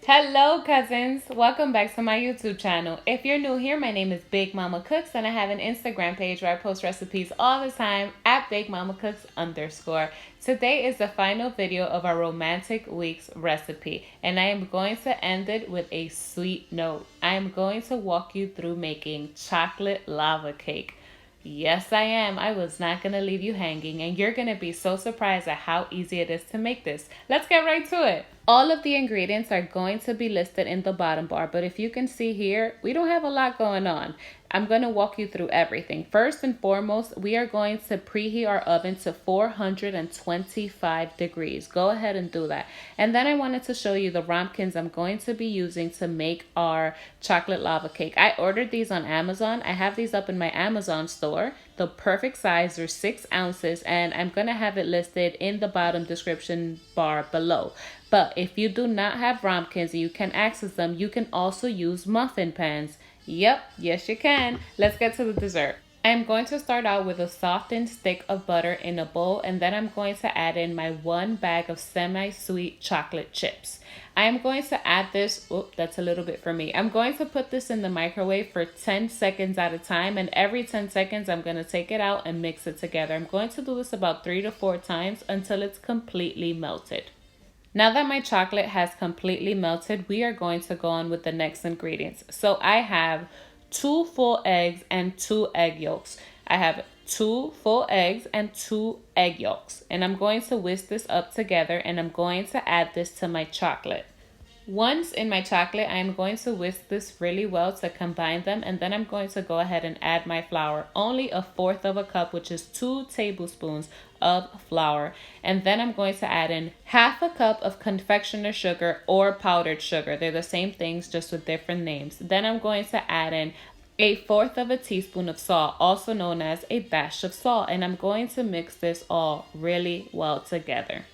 Hello cousins, welcome back to my YouTube channel. If you're new here, my name is Big Mama Cooks and I have an Instagram page where I post recipes all the time at Big Mama Cooks _. Today is the final video of our romantic week's recipe and I am going to end it with a sweet note. I am going to walk you through making chocolate lava cake. Yes, I am. I was not going to leave you hanging, and you're going to be so surprised at how easy it is to make this. Let's get right to it. All of the ingredients are going to be listed in the bottom bar, but if you can see here, we don't have a lot going on. I'm going to walk you through everything. First and foremost, we are going to preheat our oven to 425 degrees. Go ahead and do that. And then I wanted to show you the ramequins I'm going to be using to make our chocolate lava cake. I ordered these on Amazon. I have these up in my Amazon store. The perfect size, they're 6 ounces, and I'm going to have it listed in the bottom description bar below. But if you do not have ramequins and you can access them, you can also use muffin pans. Yep, yes you can. Let's get to the dessert. I'm going to start out with a softened stick of butter in a bowl, and then I'm going to add in my 1 bag of semi-sweet chocolate chips. I am going to add this, that's a little bit for me. I'm going to put this in the microwave for 10 seconds at a time, and every 10 seconds I'm going to take it out and mix it together. I'm going to do this about 3 to 4 times until it's completely melted. Now that my chocolate has completely melted, we are going to go on with the next ingredients. So I have 2 full eggs and 2 egg yolks. I have 2 full eggs and 2 egg yolks. And I'm going to whisk this up together and I'm going to add this to my chocolate. Once in my chocolate, I'm going to whisk this really well to combine them, and then I'm going to go ahead and add my flour, only 1/4 of a cup, which is 2 tablespoons of flour. And then I'm going to add in 1/2 cup of confectioner sugar or powdered sugar. They're the same things, just with different names. Then I'm going to add in 1/4 of a teaspoon of salt, also known as a dash of salt, and I'm going to mix this all really well together.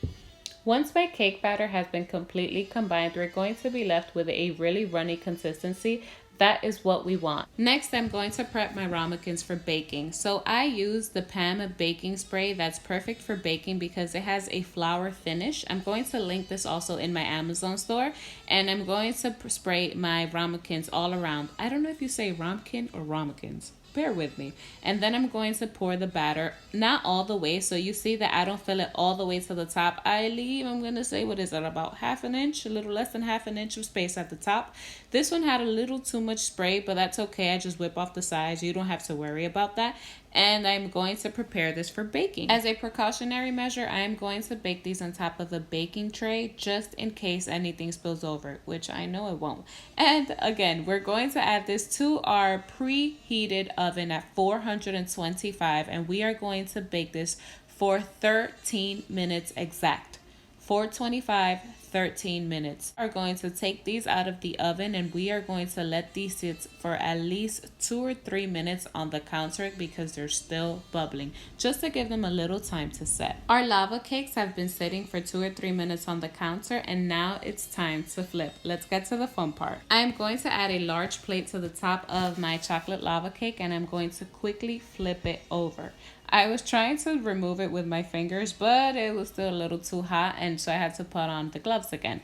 Once my cake batter has been completely combined, we're going to be left with a really runny consistency. That is what we want. Next, I'm going to prep my ramequins for baking. So I use the Pam baking spray that's perfect for baking because it has a flour finish. I'm going to link this also in my Amazon store, and I'm going to spray my ramequins all around. I don't know if you say ramekin or ramequins. Bear with me. And then I'm going to pour the batter, not all the way. So you see that I don't fill it all the way to the top. I leave, I'm going to say, what is that, about 1/2 inch, a little less than 1/2 inch of space at the top. This one had a little too much spray, but that's okay. I just whip off the sides. You don't have to worry about that. And I'm going to prepare this for baking. As a precautionary measure, I am going to bake these on top of a baking tray just in case anything spills over, which I know it won't. And again, we're going to add this to our preheated oven at 425, and we are going to bake this for 13 minutes exact. 425, 13 minutes. We are going to take these out of the oven and we are going to let these sit for at least 2 or 3 minutes on the counter because they're still bubbling, just to give them a little time to set. Our lava cakes have been sitting for 2 or 3 minutes on the counter, and now it's time to flip. Let's get to the fun part. I am going to add a large plate to the top of my chocolate lava cake and I'm going to quickly flip it over. I was trying to remove it with my fingers, but it was still a little too hot, and so I had to put on the gloves again.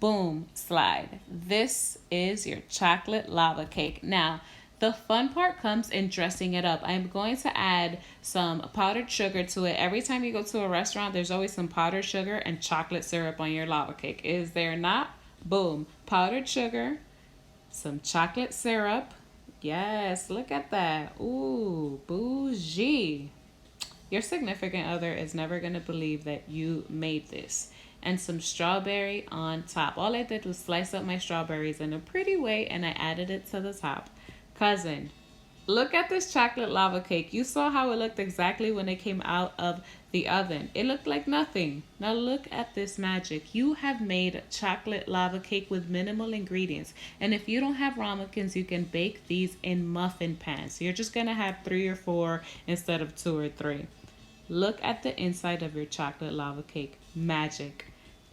Boom, slide. This is your chocolate lava cake. Now, the fun part comes in dressing it up. I'm going to add some powdered sugar to it. Every time you go to a restaurant, there's always some powdered sugar and chocolate syrup on your lava cake. Is there not? Boom, powdered sugar, some chocolate syrup. Yes, look at that. Ooh, bougie. Your significant other is never going to believe that you made this. And some strawberry on top. All I did was slice up my strawberries in a pretty way and I added it to the top. Cousin, look at this chocolate lava cake. You saw how it looked exactly when it came out of the oven. It looked like nothing. Now look at this magic. You have made chocolate lava cake with minimal ingredients. And if you don't have ramequins, you can bake these in muffin pans. You're just going to have 3 or 4 instead of 2 or 3. Look at the inside of your chocolate lava cake. Magic.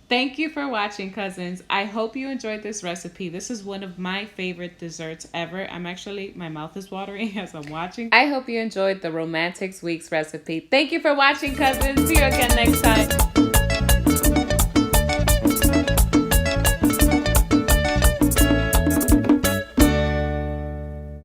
Thank you for watching, cousins. I hope you enjoyed this recipe. This is one of my favorite desserts ever. My mouth is watering as I'm watching. I hope you enjoyed the Romantics Week's recipe. Thank you for watching, cousins. See you again next time.